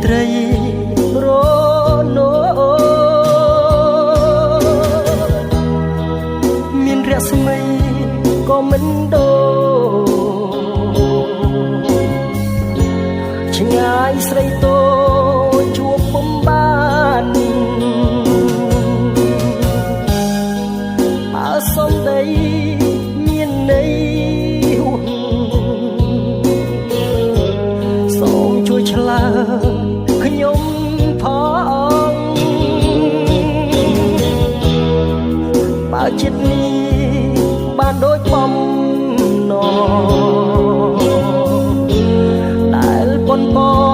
ត្រីរណោមានរស្មីក៏មិនដូរឆ្ងាយស្រីតូចជួបបំបានបើសំដីមានន័យសូមជួយឆ្លើយខ្ញុំផងបើចិត្តនេះបានដូចបំណងដែលប៉ុនបង